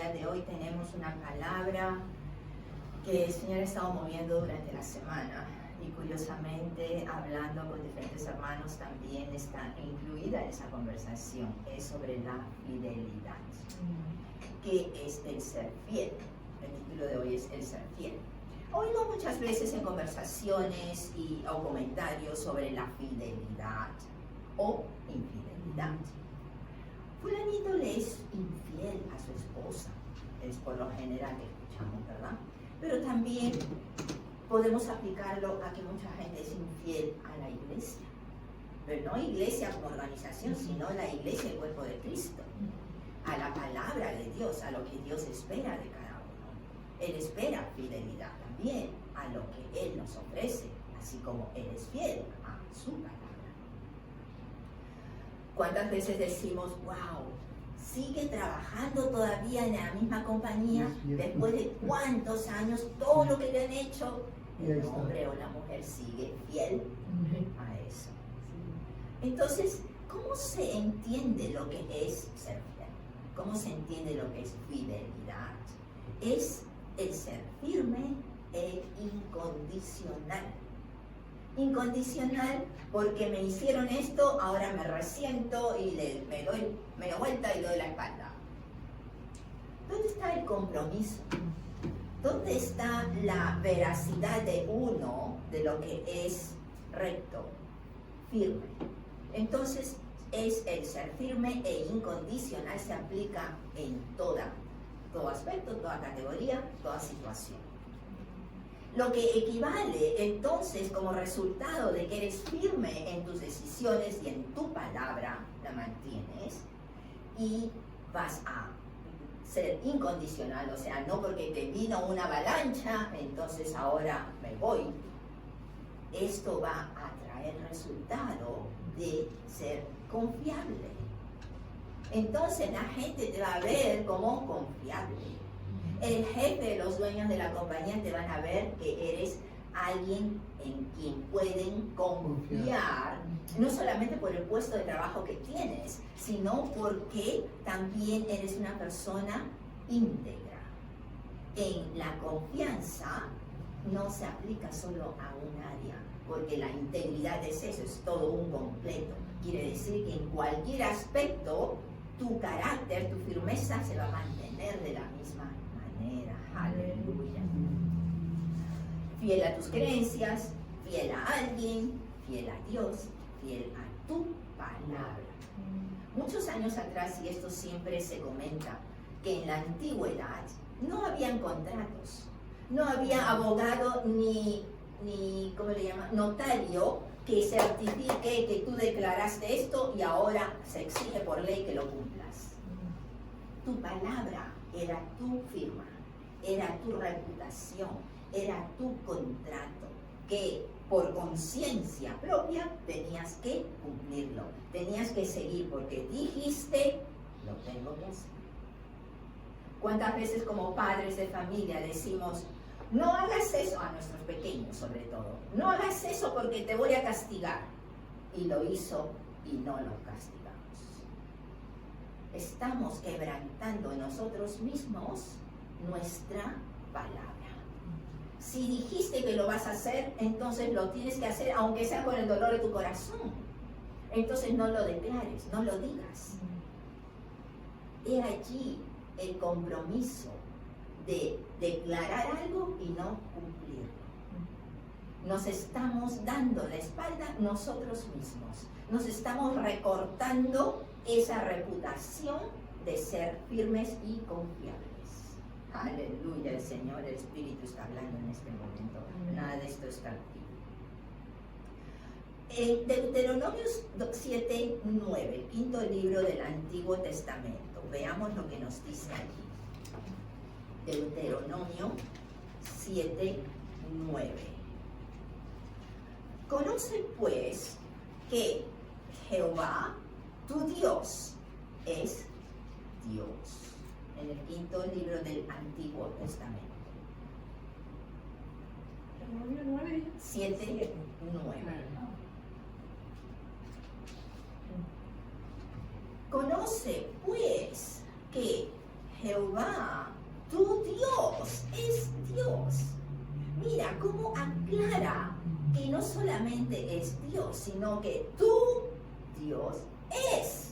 día de hoy tenemos una palabra que el Señor ha estado moviendo durante la semana y curiosamente hablando con diferentes hermanos también está incluida en esa conversación, es sobre la fidelidad. ¿Qué es el ser fiel? El título de hoy es el ser fiel. Oigo muchas veces en conversaciones o comentarios sobre la fidelidad o infidelidad. Fulanito le es infiel a su esposa, es por lo general que escuchamos, ¿verdad? Pero también podemos aplicarlo a que mucha gente es infiel a la iglesia, pero no iglesia como organización, sino la iglesia, el cuerpo de Cristo, a la palabra de Dios, a lo que Dios espera de cada uno. Él espera fidelidad también a lo que Él nos ofrece, así como Él es fiel a su palabra. ¿Cuántas veces decimos, wow, sigue trabajando todavía en la misma compañía después de cuántos años, todo lo que le han hecho? El hombre o la mujer sigue fiel a eso. Entonces, ¿cómo se entiende lo que es ser fiel? ¿Cómo se entiende lo que es fidelidad? Es el ser firme e incondicional. Incondicional porque me hicieron esto, ahora me resiento y me doy vuelta y le doy la espalda. ¿Dónde está el compromiso? ¿Dónde está la veracidad de uno de lo que es recto, firme? Entonces, es el ser firme e incondicional, se aplica en todo aspecto, toda categoría, toda situación. Lo que equivale entonces como resultado de que eres firme en tus decisiones y en tu palabra, la mantienes y vas a ser incondicional, o sea, no porque te vino una avalancha, entonces ahora me voy. Esto va a traer resultado de ser confiable. Entonces la gente te va a ver como confiable. El jefe de los dueños de la compañía te van a ver que eres alguien en quien pueden confiar, no solamente por el puesto de trabajo que tienes, sino porque también eres una persona íntegra. En la confianza no se aplica solo a un área, porque la integridad es eso, es todo un completo. Quiere decir que en cualquier aspecto tu carácter, tu firmeza se va a mantener de la misma manera. Aleluya. Fiel a tus creencias, fiel a alguien, fiel a Dios, fiel a tu palabra. Muchos años atrás, y esto siempre se comenta, que en la antigüedad no habían contratos, no había abogado ni ¿cómo le llama? Notario que certifique que tú declaraste esto y ahora se exige por ley que lo cumplas. Tu palabra era tu firma, era tu reputación, era tu contrato, que por conciencia propia tenías que cumplirlo, tenías que seguir, porque dijiste, lo tengo que hacer. ¿Cuántas veces como padres de familia decimos, no hagas eso a nuestros pequeños sobre todo, no hagas eso porque te voy a castigar? Y lo hizo y no lo castigamos. Estamos quebrantando en nosotros mismos nuestra palabra. Si dijiste que lo vas a hacer, entonces lo tienes que hacer, aunque sea con el dolor de tu corazón. Entonces no lo declares, no lo digas. He allí el compromiso de declarar algo y no cumplirlo. Nos estamos dando la espalda nosotros mismos. Nos estamos recortando esa reputación de ser firmes y confiables. Aleluya, el Señor, el Espíritu está hablando en este momento. Nada de esto está aquí. En Deuteronomio 7:9, el quinto libro del Antiguo Testamento. Veamos lo que nos dice allí. Deuteronomio 7:9. Conoce pues que Jehová, tu Dios, es Dios. En el quinto libro del Antiguo Testamento. 7:9. Conoce pues que Jehová, tu Dios, es Dios. Mira cómo aclara que no solamente es Dios, sino que tu Dios es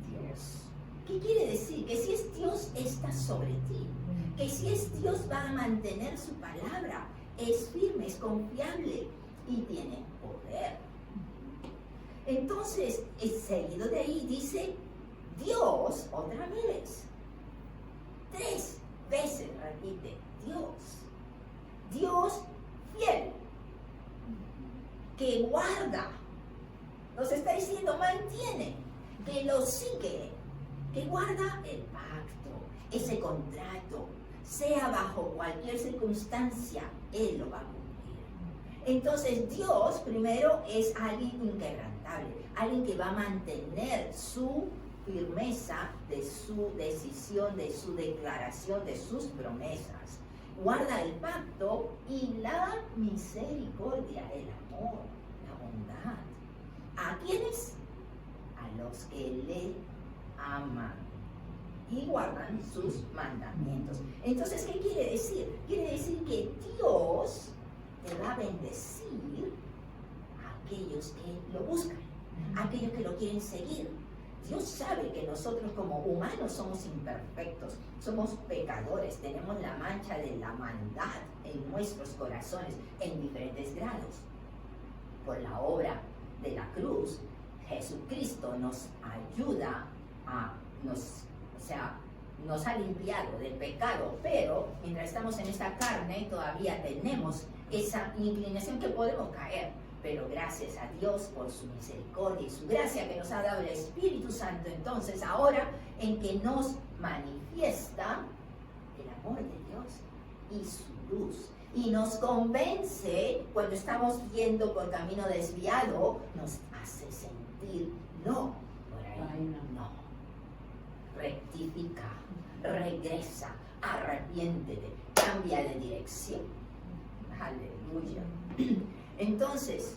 Dios. ¿Qué quiere decir? Que si es Dios, está sobre ti. Que si es Dios, va a mantener su palabra. Es firme, es confiable y tiene poder. Entonces, seguido de ahí dice Dios otra vez. 3 veces repite Dios. Dios fiel, que guarda, nos está diciendo mantiene, que lo sigue, que guarda el pacto, ese contrato, sea bajo cualquier circunstancia, Él lo va a cumplir. Entonces Dios primero es alguien inquebrantable, alguien que va a mantener su firmeza de su decisión, de su declaración, de sus promesas. Guarda el pacto y la misericordia, el amor, la bondad. ¿A quiénes? A los que le aman y guardan sus mandamientos. Entonces, ¿qué quiere decir? Quiere decir que Dios te va a bendecir a aquellos que lo buscan, a aquellos que lo quieren seguir. Dios sabe que nosotros como humanos somos imperfectos, somos pecadores, tenemos la mancha de la maldad en nuestros corazones en diferentes grados. Por la obra de la cruz, Jesucristo nos ayuda nos ha limpiado del pecado, pero mientras estamos en esta carne todavía tenemos esa inclinación que podemos caer. Pero gracias a Dios por su misericordia y su gracia que nos ha dado el Espíritu Santo, entonces ahora en que nos manifiesta el amor de Dios y su luz. Y nos convence cuando estamos yendo por camino desviado, nos hace sentir, no, por ahí no. Rectifica, regresa, arrepiéntete, cambia de dirección. Aleluya. Entonces,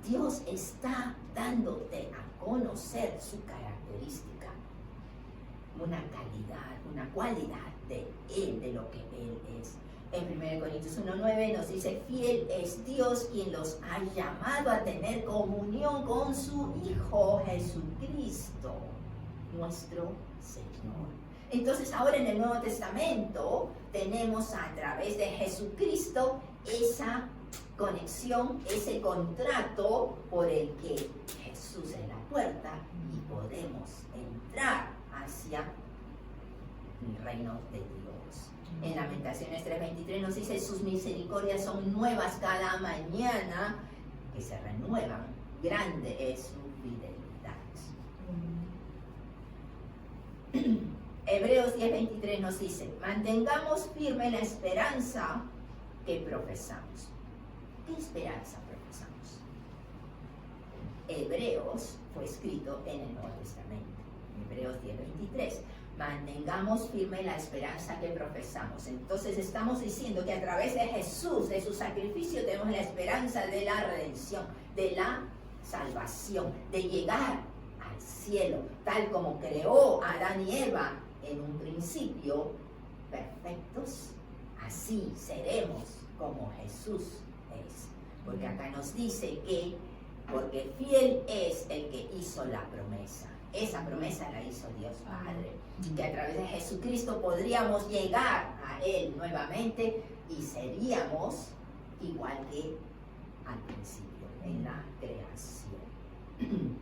Dios está dándote a conocer su característica, una calidad, una cualidad de Él, de lo que Él es. En 1 Corintios 1:9 nos dice, fiel es Dios quien los ha llamado a tener comunión con su Hijo Jesucristo, nuestro Señor. Entonces ahora en el Nuevo Testamento tenemos a través de Jesucristo esa conexión, ese contrato por el que Jesús es la puerta y podemos entrar hacia el reino de Dios. En Lamentaciones 3:23 nos dice, sus misericordias son nuevas cada mañana, que se renuevan, grande es su fidelidad. Hebreos 10:23 nos dice, mantengamos firme la esperanza que profesamos. ¿Qué esperanza profesamos? Hebreos fue escrito en el Nuevo Testamento, Hebreos 10:23. Mantengamos firme la esperanza que profesamos. Entonces estamos diciendo que a través de Jesús, de su sacrificio, tenemos la esperanza de la redención, de la salvación, de llegar al cielo, tal como creó a Adán y Eva en un principio, perfectos. Así seremos como Jesús es. Porque acá nos dice que, porque fiel es el que hizo la promesa. Esa promesa la hizo Dios Padre. Que a través de Jesucristo podríamos llegar a Él nuevamente y seríamos igual que al principio, en la creación.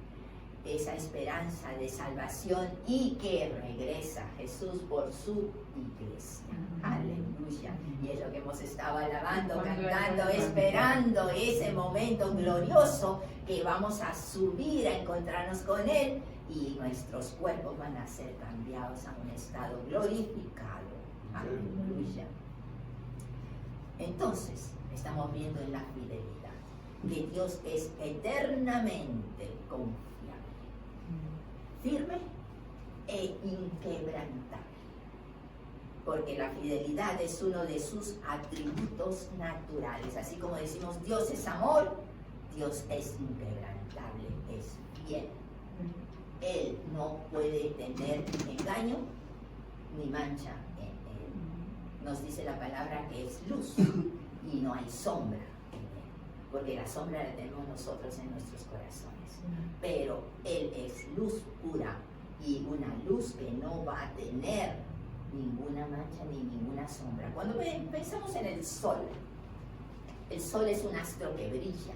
Esa esperanza de salvación y que regresa Jesús por su iglesia. Aleluya. Y es lo que hemos estado alabando, cantando, esperando ese momento glorioso que vamos a subir a encontrarnos con Él y nuestros cuerpos van a ser cambiados a un estado glorificado. Aleluya. Entonces, estamos viendo en la fidelidad que Dios es eternamente confiable, firme e inquebrantable, porque la fidelidad es uno de sus atributos naturales. Así como decimos Dios es amor, Dios es inquebrantable, es fiel. Él no puede tener engaño ni mancha en él. Nos dice la palabra que es luz y no hay sombra en él, porque la sombra la tenemos nosotros en nuestros corazones. Pero Él es luz pura y una luz que no va a tener ninguna mancha ni ninguna sombra. Cuando pensamos en el sol es un astro que brilla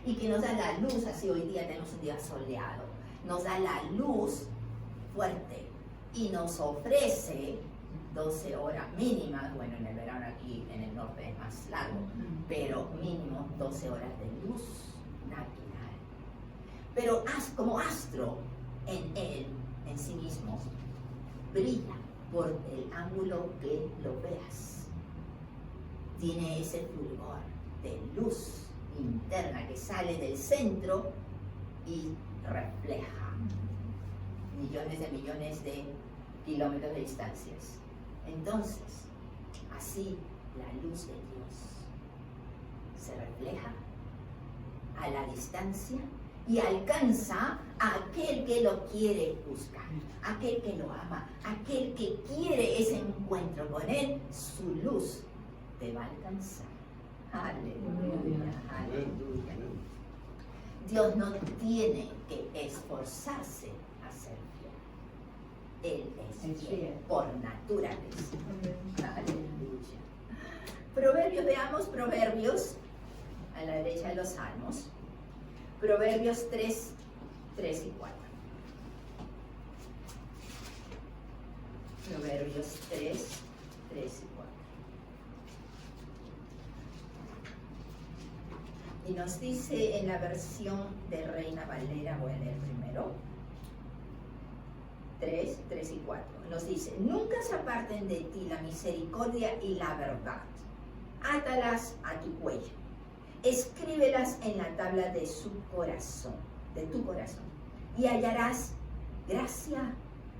y que nos da la luz, así hoy día tenemos un día soleado, nos da la luz fuerte y nos ofrece 12 horas mínimas, bueno, en el verano aquí en el norte es más largo, pero mínimo 12 horas de luz natural. Pero como astro en él, en sí mismo, brilla por el ángulo que lo veas. Tiene ese fulgor de luz interna que sale del centro y refleja millones de kilómetros de distancias. Entonces, así la luz de Dios se refleja a la distancia y alcanza a aquel que lo quiere buscar, aquel que lo ama, aquel que quiere ese encuentro con Él. Su luz te va a alcanzar. Aleluya, aleluya. Dios no tiene que esforzarse a ser fiel. Él es fiel por naturaleza. Aleluya. Proverbios, veamos Proverbios, a la derecha de los Salmos. Proverbios 3 y 4. Proverbios 3 y 4. Y nos dice en la versión de Reina Valera, voy a leer primero, 3 y 4. Nos dice: nunca se aparten de ti la misericordia y la verdad. Átalas a tu cuello. Escríbelas en la tabla de tu corazón, y hallarás gracia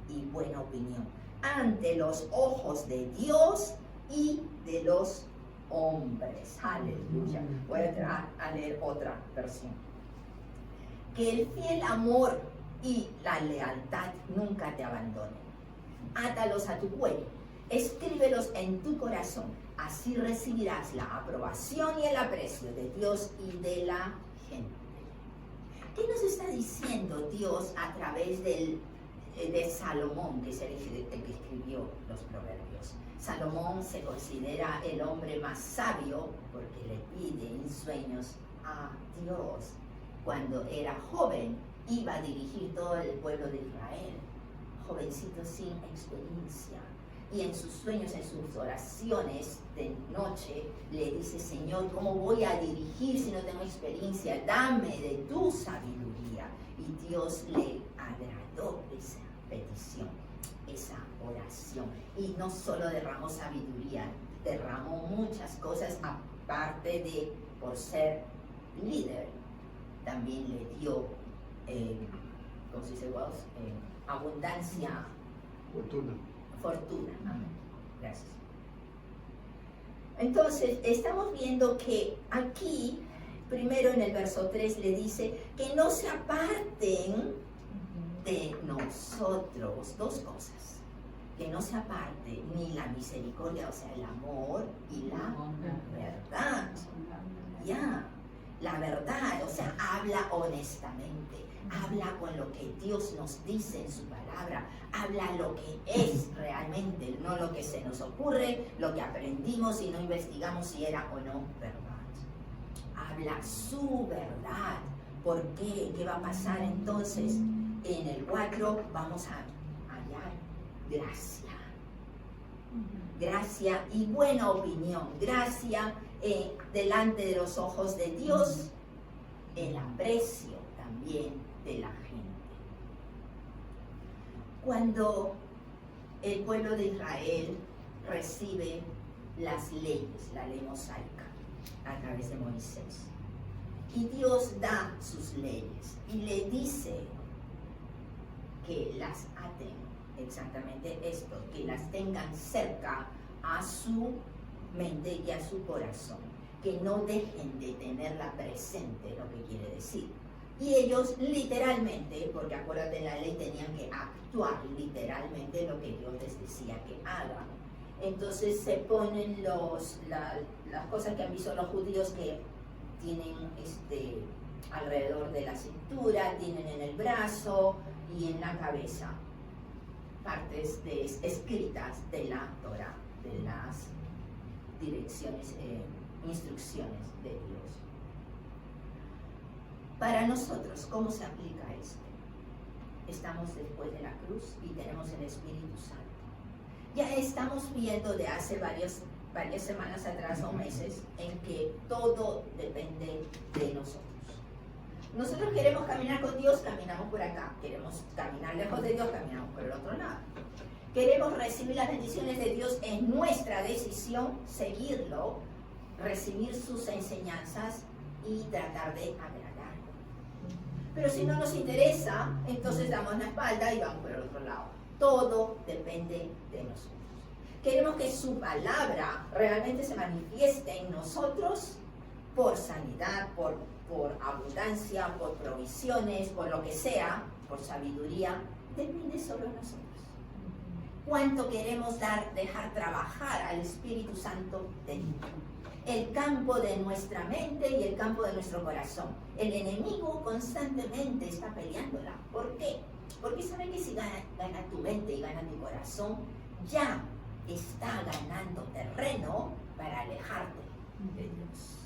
y buena opinión ante los ojos de Dios y de los hombres. Aleluya. Voy a leer otra versión. Que el fiel amor y la lealtad nunca te abandonen. Átalos a tu cuello, escríbelos en tu corazón. Así recibirás la aprobación y el aprecio de Dios y de la gente. ¿Qué nos está diciendo Dios a través de Salomón, que es el que escribió los Proverbios? Salomón se considera el hombre más sabio porque le pide en sueños a Dios. Cuando era joven, iba a dirigir todo el pueblo de Israel, jovencito sin experiencia. Y en sus sueños, en sus oraciones de noche, le dice: Señor, ¿cómo voy a dirigir si no tengo experiencia? Dame de tu sabiduría. Y Dios le agradó esa petición, esa oración. Y no solo derramó sabiduría, derramó muchas cosas, aparte de, por ser líder, también le dio, ¿cómo se dice? Abundancia. Fortuna. Amén. Gracias. Entonces, estamos viendo que aquí, primero en el verso 3, le dice que no se aparten de nosotros. Dos cosas. Que no se aparte ni la misericordia, o sea, el amor, y la verdad. Ya, la verdad, o sea, habla honestamente. Habla con lo que Dios nos dice en su palabra. Habla lo que es realmente, no lo que se nos ocurre, lo que aprendimos y no investigamos si era o no verdad. Habla su verdad. ¿Por qué? ¿Qué va a pasar entonces? En el 4 vamos a hallar gracia. Gracia y buena opinión. Gracia delante de los ojos de Dios. El aprecio también de la gente. Cuando el pueblo de Israel recibe las leyes, la ley mosaica, a través de Moisés, y Dios da sus leyes y le dice que las aten, exactamente esto, que las tengan cerca a su mente y a su corazón, que no dejen de tenerla presente, lo que quiere decir. Y ellos literalmente, porque acuérdate, en la ley tenían que actuar literalmente lo que Dios les decía que hagan. Entonces se ponen las cosas que han visto los judíos que tienen alrededor de la cintura, tienen en el brazo y en la cabeza partes escritas de la Torah, de las direcciones, instrucciones de Dios. Para nosotros, ¿cómo se aplica esto? Estamos después de la cruz y tenemos el Espíritu Santo. Ya estamos viendo de hace varias semanas atrás o meses en que todo depende de nosotros. Nosotros queremos caminar con Dios, caminamos por acá. Queremos caminar lejos de Dios, caminamos por el otro lado. Queremos recibir las bendiciones de Dios, es nuestra decisión seguirlo, recibir sus enseñanzas y tratar de agradarlo. Pero si no nos interesa, entonces damos la espalda y vamos por el otro lado. Todo depende de nosotros. Queremos que su palabra realmente se manifieste en nosotros por sanidad, por abundancia, por provisiones, por lo que sea, por sabiduría. Depende solo de nosotros. ¿Cuánto queremos dejar trabajar al Espíritu Santo dentro? El campo de nuestra mente y el campo de nuestro corazón. El enemigo constantemente está peleándola. ¿Por qué? Porque sabe que si gana tu mente y gana tu corazón, ya está ganando terreno para alejarte de Dios.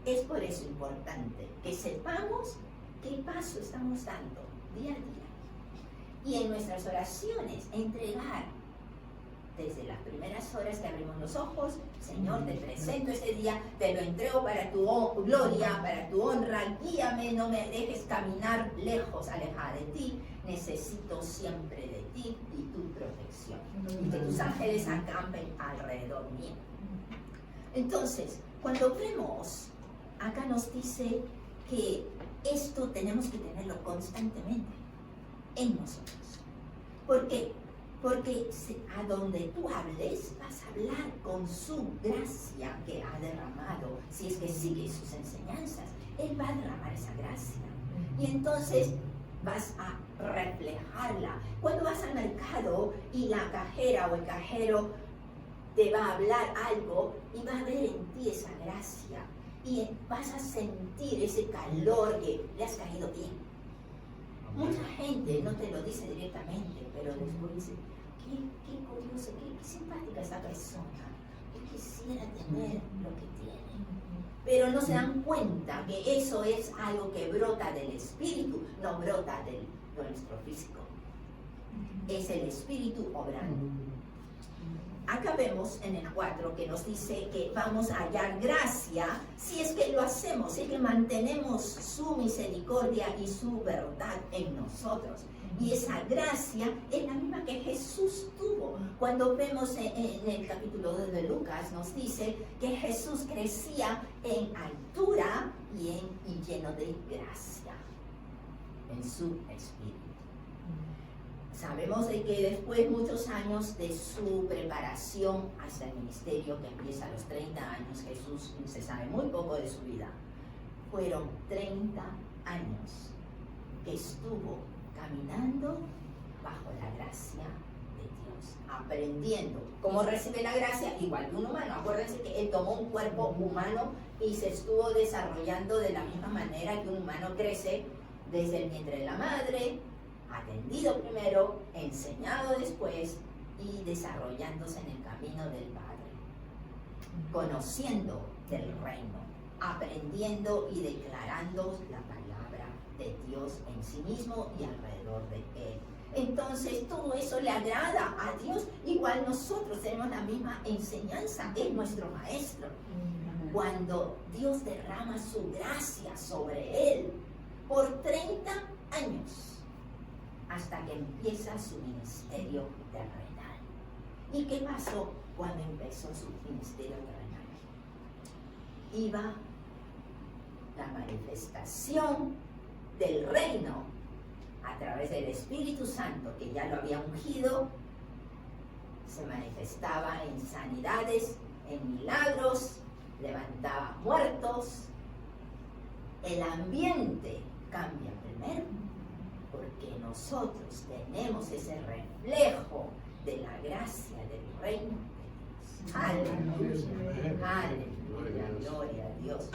Es por eso importante que sepamos qué paso estamos dando día a día. Y en nuestras oraciones, entregar desde las primeras horas que abrimos los ojos, Señor, te presento este día, te lo entrego para tu gloria, para tu honra, guíame, no me dejes caminar lejos, alejada de ti, necesito siempre de ti y tu protección, y que tus ángeles acampen alrededor mío. Entonces, cuando vemos, acá nos dice que esto tenemos que tenerlo constantemente en nosotros. ¿Por qué? Porque a donde tú hables, vas a hablar con su gracia que ha derramado. Si es que sigues sus enseñanzas, Él va a derramar esa gracia. Y entonces vas a reflejarla. Cuando vas al mercado y la cajera o el cajero te va a hablar algo y va a ver en ti esa gracia. Y vas a sentir ese calor que le has caído bien. Mucha gente no te lo dice directamente, pero después dice, qué curioso, qué simpática esta persona. Yo quisiera tener lo que tiene. Pero no se dan cuenta que eso es algo que brota del espíritu, no brota de nuestro físico. Es el espíritu obrando. Acá vemos en el 4 que nos dice que vamos a hallar gracia si es que lo hacemos, si es que mantenemos su misericordia y su verdad en nosotros. Y esa gracia es la misma que Jesús tuvo. Cuando vemos en el capítulo 2 de Lucas, nos dice que Jesús crecía en altura y lleno de gracia en su espíritu. Sabemos de que después muchos años de su preparación hasta el ministerio, que empieza a los 30 años, Jesús se sabe muy poco de su vida. Fueron 30 años que estuvo caminando bajo la gracia de Dios, aprendiendo cómo recibe la gracia, igual que un humano. Acuérdense que Él tomó un cuerpo humano y se estuvo desarrollando de la misma manera que un humano crece desde el vientre de la madre, atendido primero, enseñado después y desarrollándose en el camino del Padre, conociendo del reino, aprendiendo y declarando la palabra de Dios en sí mismo y alrededor de Él. Entonces todo eso le agrada a Dios. Igual nosotros tenemos la misma enseñanza, es nuestro maestro. Cuando Dios derrama su gracia sobre Él por 30 años, hasta que empieza su ministerio terrenal. ¿Y qué pasó cuando empezó su ministerio terrenal? Iba la manifestación del reino a través del Espíritu Santo, que ya lo había ungido, se manifestaba en sanidades, en milagros, levantaba muertos, el ambiente cambia primero, porque nosotros tenemos ese reflejo de la gracia del reino de Dios. Aleluya, aleluya, gloria a Dios.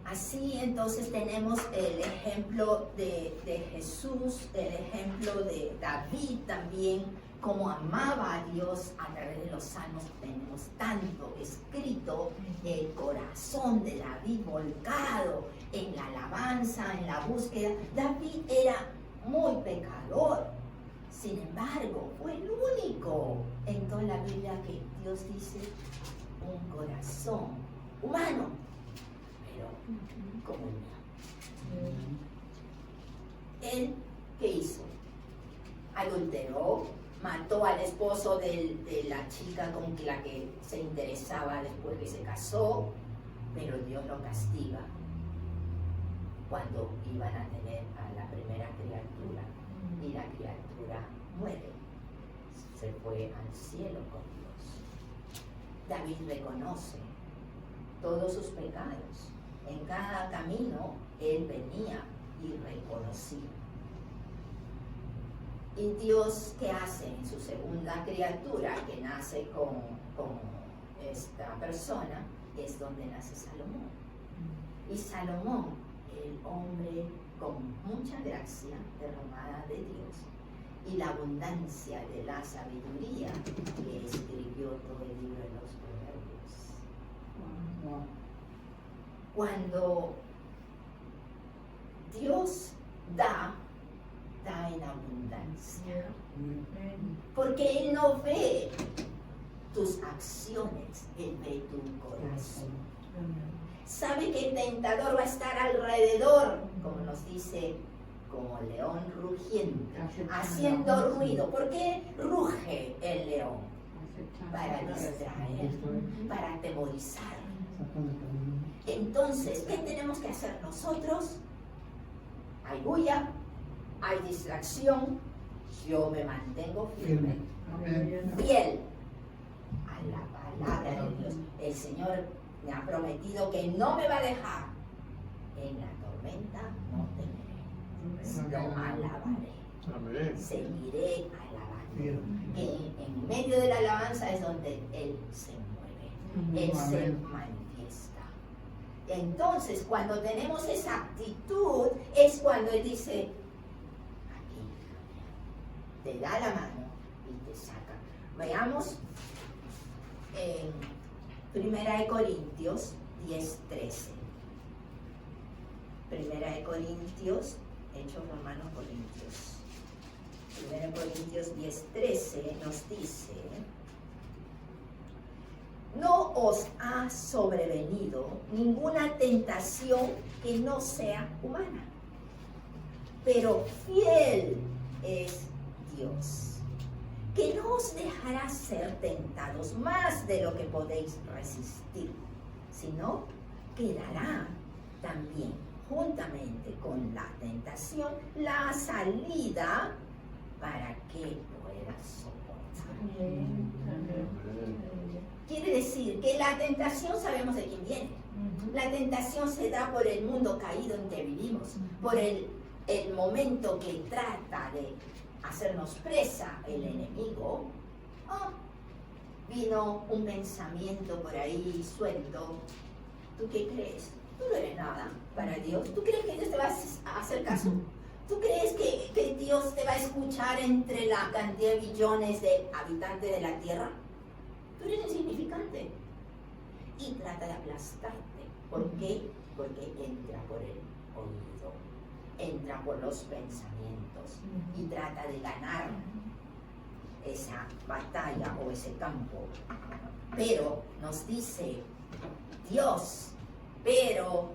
Así entonces tenemos el ejemplo de Jesús, el ejemplo de David también, como amaba a Dios a través de los salmos. Tenemos tanto escrito, el corazón de David volcado en la alabanza, en la búsqueda. David era muy pecador, sin embargo fue el único en toda la Biblia que Dios dice un corazón humano, pero como el mío. Él, ¿qué hizo? Adulteró, mató al esposo de la chica con la que se interesaba después que se casó, pero Dios lo castiga cuando iban a tener a la primera criatura, y la criatura muere, se fue al cielo con Dios. David reconoce todos sus pecados. En cada camino él venía y reconocía. Y Dios, ¿qué hace en su segunda criatura que nace con esta persona? Es donde nace Salomón. Y Salomón, el hombre con mucha gracia derramada de Dios y la abundancia de la sabiduría, que escribió todo el libro de los Proverbios. Cuando Dios da en abundancia, porque Él no ve tus acciones, Él ve tu corazón. Sabe que el tentador va a estar alrededor, como nos dice, como león rugiente, haciendo ruido. ¿Por qué ruge el león? Para distraer, para atemorizar. Entonces, ¿qué tenemos que hacer nosotros? Hay bulla, hay distracción, yo me mantengo firme, fiel a la palabra de Dios. El Señor me ha prometido que no me va a dejar. En la tormenta no temeré, lo alabaré, seguiré alabando. En medio de la alabanza es donde Él se mueve, Él se manifiesta. Entonces, cuando tenemos esa actitud, es cuando Él dice, te da la mano y te saca. Veamos en 1 Corintios 10:13. 1 Corintios, Hechos Romanos Corintios. 1 Corintios 10:13 nos dice: no os ha sobrevenido ninguna tentación que no sea humana, pero fiel es Dios, que no os dejará ser tentados más de lo que podéis resistir, sino que dará también juntamente con la tentación la salida para que puedas soportar. Quiere decir que la tentación sabemos de quién viene. La tentación se da por el mundo caído en que vivimos, por el momento que trata de hacernos presa el enemigo. Vino un pensamiento por ahí suelto. ¿Tú qué crees? Tú no eres nada para Dios. ¿Tú crees que Dios te va a hacer caso? ¿Tú crees que Dios te va a escuchar entre la cantidad de billones de habitantes de la tierra? Tú eres insignificante. Y trata de aplastarte. ¿Por qué? Porque entra por el oído, entra por los pensamientos y trata de ganar esa batalla o ese campo. Pero nos dice Dios, pero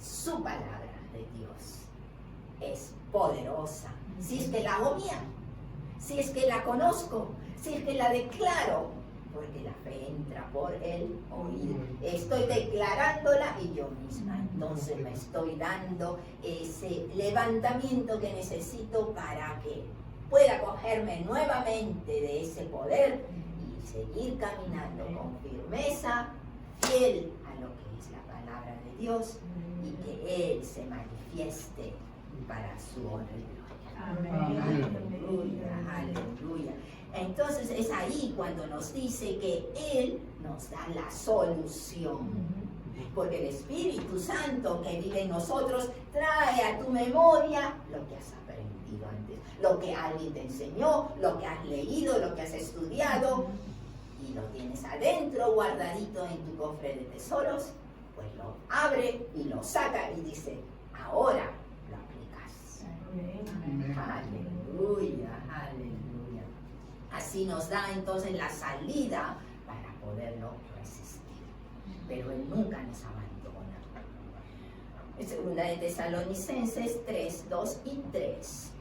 su palabra de Dios es poderosa. Si es que la hago mía, si es que la conozco, si es que la declaro, porque la fe entra por el oído. Estoy declarándola y yo misma entonces me estoy dando ese levantamiento que necesito para que pueda cogerme nuevamente de ese poder y seguir caminando con firmeza, fiel a lo que es la palabra de Dios y que Él se manifieste para su honra y gloria. Amén. Aleluya, aleluya. Entonces es ahí cuando nos dice que Él nos da la solución. Porque el Espíritu Santo que vive en nosotros trae a tu memoria lo que has aprendido antes, lo que alguien te enseñó, lo que has leído, lo que has estudiado, y lo tienes adentro guardadito en tu cofre de tesoros, pues lo abre y lo saca y dice, ahora lo aplicas. Aleluya, aleluya. Así nos da entonces la salida para poderlo resistir. Pero Él nunca nos abandona. En segunda de Tesalonicenses 3, 2 y 3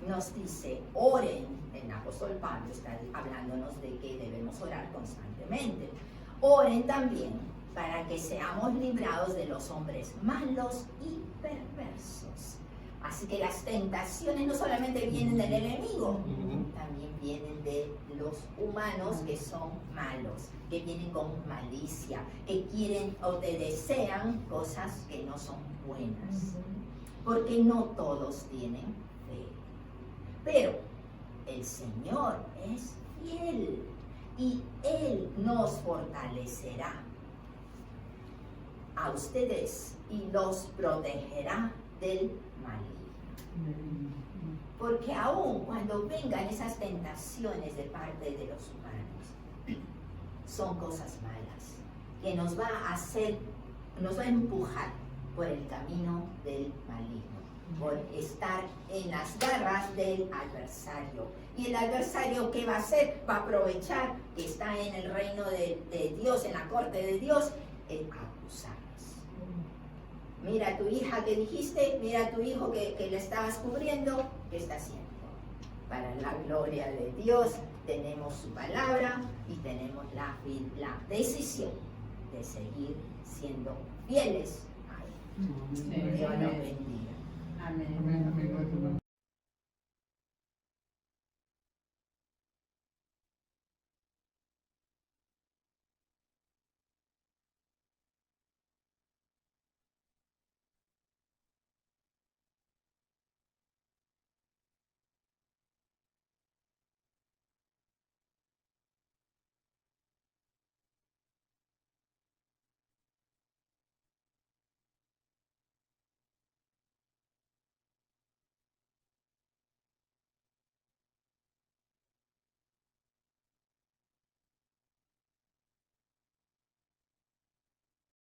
nos dice, oren, el apóstol Pablo está hablándonos de que debemos orar constantemente. Oren también para que seamos librados de los hombres malos y perversos. Así que las tentaciones no solamente vienen del enemigo, también vienen de los humanos que son malos, que vienen con malicia, que quieren o te desean cosas que no son buenas. Porque no todos tienen fe. Pero el Señor es fiel y Él nos fortalecerá a ustedes y los protegerá del maligno. Porque aún cuando vengan esas tentaciones de parte de los humanos, son cosas malas que nos va a hacer, nos va a empujar por el camino del maligno, por estar en las garras del adversario. Y el adversario, ¿qué va a hacer? Va a aprovechar que está en el reino de Dios, en la corte de Dios, el acusarnos. Mira a tu hija que dijiste, mira a tu hijo que le estabas cubriendo, ¿qué está haciendo? Para la gloria de Dios tenemos su palabra y tenemos la decisión de seguir siendo fieles a Él. Dios nos bendiga. Amén.